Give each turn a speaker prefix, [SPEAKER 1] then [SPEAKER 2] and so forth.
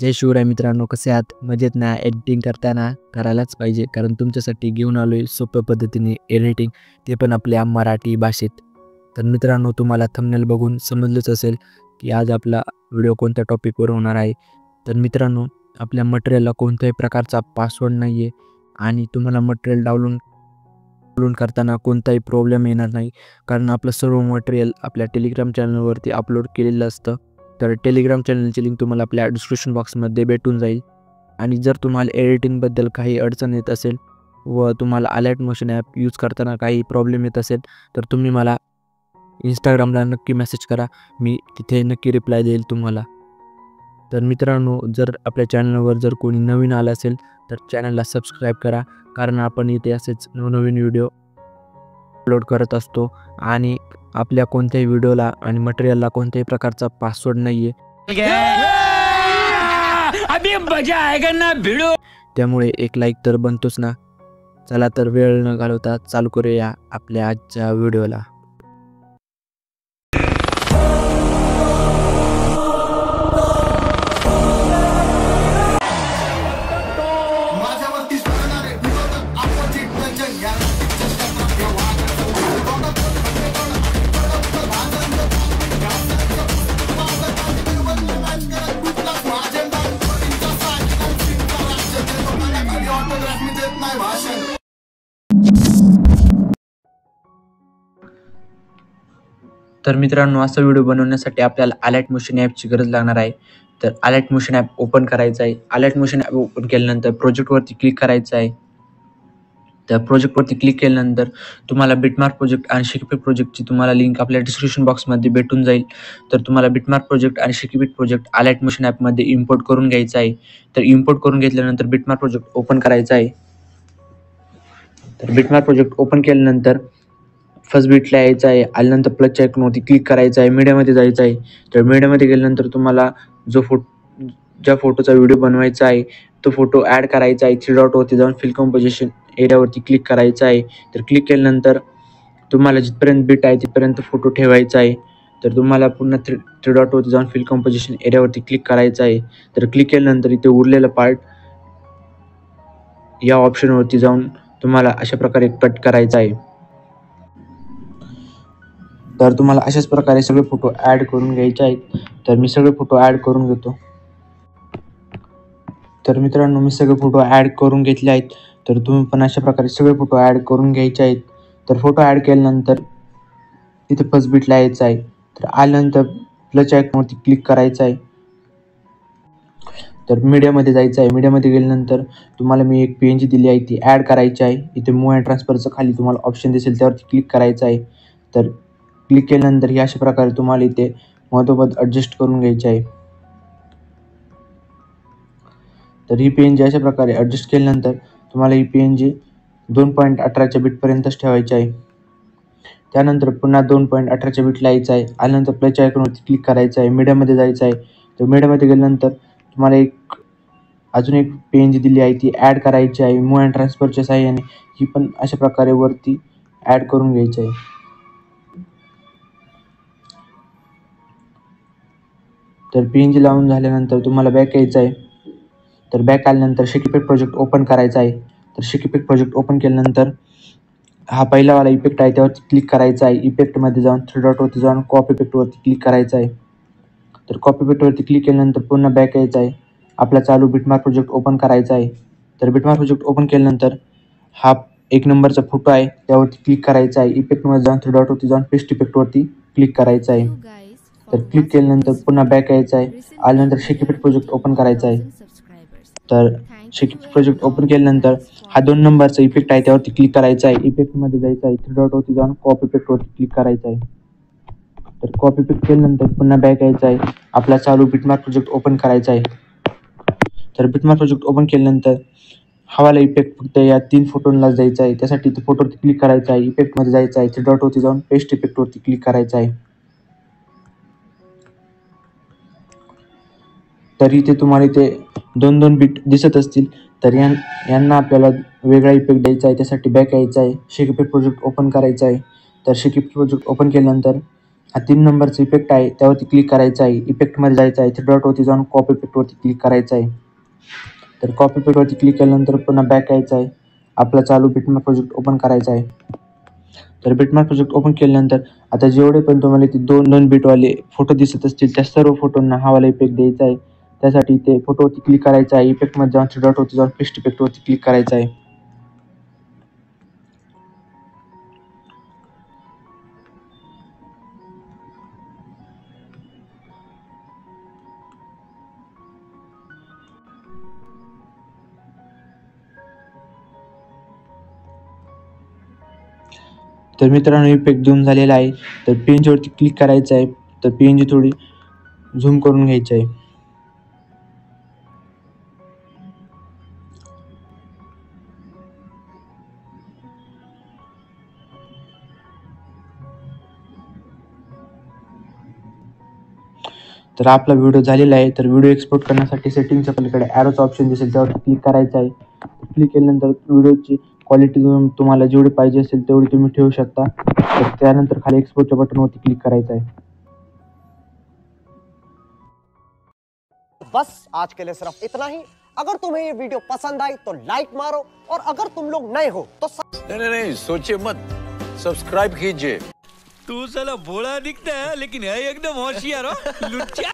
[SPEAKER 1] जय शिवराय मित्रांनो, कसे आहात? मजेत ना? एडिटिंग करताना करायलाच पाहिजे, कारण तुमच्यासाठी घेऊन आलोय सोप्या पद्धतीने एडिटिंग, ते पण आपल्या मराठी भाषेत. तर मित्रांनो, तुम्हाला थंबनेल बघून समजलंच असेल की आज आपला व्हिडिओ कोणत्या टॉपिकवर होणार आहे. तर मित्रांनो, आपल्या मटेरियलला कोणत्याही प्रकारचा पासवर्ड नाही आहे आणि तुम्हाला मटेरियल डाउनलोड करताना कोणताही प्रॉब्लेम येणार नाही, कारण आपलं सर्व मटेरियल आपल्या टेलिग्राम चॅनलवरती अपलोड केलेलं असतं. तर टेलिग्राम चॅनलची लिंक तुम्हाला आपल्या डिस्क्रिप्शन बॉक्समध्ये भेटून जाईल. आणि जर तुम्हाला एडिटिंगबद्दल काही अडचण येत असेल व तुम्हाला अलर्ट मोशन ॲप यूज करताना काही प्रॉब्लेम येत असेल, तर तुम्ही मला इंस्टाग्रामला नक्की मेसेज करा, मी तिथे नक्की रिप्लाय देईल तुम्हाला. तर मित्रांनो, जर आपल्या चॅनलवर जर कोणी नवीन आलं असेल तर चॅनलला सबस्क्राईब करा, कारण आपण इथे असेच नवनवीन व्हिडिओ अपलोड करत असतो आणि आपल्या कोणत्याही व्हिडिओला आणि मटेरियलला कोणत्याही प्रकारचा पासवर्ड नाही आहे.
[SPEAKER 2] अभी मजा आएगा ना भिड़ो.
[SPEAKER 1] त्यामुळे एक लाईक तर बनतोच ना. चला तर वेळ न घालवता चालू करूया आपल्या आजच्या व्हिडिओला. तर मित्रांनो, असा व्हिडिओ बनवण्यासाठी आपल्याला अलर्ट मोशन ॲपची गरज लागणार आहे. तर अलर्ट मोशन ॲप ओपन करायचं आहे. अलर्ट मोशन ॲप ओपन केल्यानंतर प्रोजेक्टवरती क्लिक करायचं आहे. त्या प्रोजेक्टवरती क्लिक केल्यानंतर तुम्हाला बिटमार्क प्रोजेक्ट आणि शिकीपिट प्रोजेक्टची तुम्हाला लिंक आपल्या डिस्क्रिप्शन बॉक्समध्ये भेटून जाईल. तर तुम्हाला बिटमार्क प्रोजेक्ट आणि शिकीपिट प्रोजेक्ट अलर्ट मोशन ॲपमध्ये इम्पोर्ट करून घ्यायचा आहे. तर इम्पोर्ट करून घेतल्यानंतर बिटमार्क प्रोजेक्ट ओपन करायचा आहे. तर बिटमार्क प्रोजेक्ट ओपन केल्यानंतर फर्स्ट बीटला यायचं आहे. आल्यानंतर प्लसच्या आयकॉनवरती क्लिक करायचं आहे. मीडियामध्ये जायचं आहे. तर मीडियामध्ये गेल्यानंतर तुम्हाला ज्या फोटोचा व्हिडिओ बनवायचा आहे तो फोटो ॲड करायचा आहे. 3 डॉटवरती जाऊन फिल कंपोजिशन एरियावरती क्लिक करायचं आहे. तर क्लिक केल्यानंतर तुम्हाला जिथपर्यंत बीट आहे तिथपर्यंत फोटो ठेवायचा आहे. तर तुम्हाला पुन्हा 3 डॉटवरती जाऊन फिल कंपोजिशन एरियावरती क्लिक करायचं आहे. तर क्लिक केल्यानंतर इथे उरलेला पार्ट या ऑप्शनवरती जाऊन तुम्हाला अशा प्रकारे कट करायचा आहे. तर तुम्हाला अशाच प्रकारे सगळे फोटो ॲड करून घ्यायचे आहेत. तर मी सगळे फोटो ॲड करून घेतो. तर मित्रांनो, मी सगळे फोटो ॲड करून घेतले आहेत. तर तुम्ही पण अशा प्रकारे सगळे फोटो ॲड करून घ्यायचे आहेत. तर फोटो ॲड केल्यानंतर तिथे फर्स्ट बीटला यायचं आहे. तर आल्यानंतर प्लसच्या आयकॉनवरती क्लिक करायचं आहे. तर मीडियामध्ये जायचं आहे. मीडियामध्ये गेल्यानंतर तुम्हाला मी एक PNG दिली आहे, ती ॲड करायची आहे. इथे मूव्ह अँड ट्रान्सफरचं खाली तुम्हाला ऑप्शन दिसेल, त्यावरती क्लिक करायचं आहे. तर क्लिक केल्यानंतर ही अशा प्रकारे तुम्हाला इथे मधोमध ॲडजस्ट करून घ्यायची आहे. तर ही PNG अशा प्रकारे ॲडजस्ट केल्यानंतर तुम्हाला ही PNG 2.18च्या बीटपर्यंतच ठेवायची आहे. त्यानंतर पुन्हा 2.18च्या बीटला यायचं आहे. आल्यानंतर प्लसच्या आयकॉनवरती क्लिक करायचं आहे. मीडियामध्ये जायचं आहे. तर मीडियामध्ये गेल्यानंतर तुम्हाला अजून एक PNG दिली आहे, ती ॲड करायची आहे. मूव्ह अँड ट्रान्सफरच्या साहाय्याने ही पण अशा प्रकारे वरती ॲड करून घ्यायची आहे. तर PNG लावून झाल्यानंतर तुम्हाला बॅक यायचं आहे. तर बॅक आल्यानंतर शिकीपिट प्रोजेक्ट ओपन करायचा आहे. तर शिकीपिट प्रोजेक्ट ओपन केल्यानंतर हा पहिलावाला इफेक्ट आहे त्यावरती क्लिक करायचा आहे. इफेक्टमध्ये जाऊन 3 डॉटवरती जाऊन कॉपी इफेक्टवरती क्लिक करायचं आहे. तर कॉपी इफेक्टवरती क्लिक केल्यानंतर पुन्हा बॅक यायचं आहे. आपला चालू बिटमार्क प्रोजेक्ट ओपन करायचा आहे. तर बिटमार्क प्रोजेक्ट ओपन केल्यानंतर हा 1 नंबरचा फोटो आहे त्यावरती क्लिक करायचा आहे. इफेक्टमध्ये जाऊन 3 डॉटवरती जाऊन पेस्ट इफेक्टवरती क्लिक करायचं आहे. तर क्लिक केल्यानंतर पुन्हा बॅक यायचं आहे. आल्यानंतर शिकीपिट प्रोजेक्ट ओपन करायचा आहे. तर शिकीपिट प्रोजेक्ट ओपन केल्यानंतर हा 2 नंबरचा इफेक्ट आहे त्यावरती क्लिक करायचा आहे. इफेक्टमध्ये जायचं आहे. 3 डॉटवरती जाऊन कॉपी इफेक्टवरती क्लिक करायचं आहे. तर कॉपी इफेक्ट केल्यानंतर पुन्हा बॅक यायचं आहे. आपला चालू बिटमार्क प्रोजेक्ट ओपन करायचा आहे. तर बिटमार्क प्रोजेक्ट ओपन केल्यानंतर हवाला इफेक्ट फक्त या 3 फोटोंनाच द्यायचा आहे. त्यासाठी इथे फोटोवरती क्लिक करायचं आहे. इफेक्टमध्ये जायचं आहे. 3 डॉटवरती जाऊन पेस्ट इफेक्टवरती क्लिक करायचं आहे. तर इथे तुम्हाला इथे 2-2 बीट दिसत असतील. तर यांना आपल्याला वेगळा इफेक्ट द्यायचा आहे. त्यासाठी बॅक यायचं आहे. शिकीपिट प्रोजेक्ट ओपन करायचा आहे. तर शिकीपिट प्रोजेक्ट ओपन केल्यानंतर
[SPEAKER 3] हा 3 नंबरचा इफेक्ट आहे त्यावरती क्लिक करायचं आहे. इफेक्टमध्ये जायचं आहे. 3 डॉटवरती जाऊन कॉपी इफेक्टवरती क्लिक करायचं आहे. तर कॉपी इफेक्टवरती क्लिक केल्यानंतर पुन्हा बॅक यायचं आहे. आपला चालू बिटमॅप प्रोजेक्ट ओपन करायचा आहे. तर बिटमॅप प्रोजेक्ट ओपन केल्यानंतर आता जेवढे पण तुम्हाला ते 2 बिटवाले फोटो दिसत असतील त्या सर्व फोटोंना हा वाला इफेक्ट द्यायचा आहे. त्यासाठी ते फोटोवरती क्लिक करायचं आहे. इफेक्टमध्ये जाऊन 3 डॉटवरती जाऊन पेस्ट इफेक्टवरती क्लिक करायचं आहे. तर मित्रांनो इफेक्ट देऊन झालेला आहे. तर PNGवरती क्लिक करायचं आहे. तर PNG थोडी झूम करून घ्यायची आहे. तर आपला व्हिडिओ झालेला आहे. तर व्हिडिओ एक्सपोर्ट करण्यासाठी सेटिंगच्या पलीकडे ॲरोचा ऑप्शन दिसेल त्यावरती क्लिक करायचं आहे. क्लिक केल्यानंतर व्हिडिओची क्वालिटी तुम्हाला जेवढी पाहिजे असेल तेवढी तुम्ही ठेवू शकता. तर त्यानंतर खाली एक्सपोर्टच्या बटनवरती क्लिक करायचं आहे.
[SPEAKER 4] बस आज के लिए सिर्फ इतना ही। अगर तुम्हें ये वीडियो पसंद आई तो लाइक मारो और अगर तुम लोग नए हो तो
[SPEAKER 2] नहीं सोचे मत, सब्सक्राइब कीजिए। तू साला भोला दिखता है लेकिन है एकदम होशियार हो लुच्चा।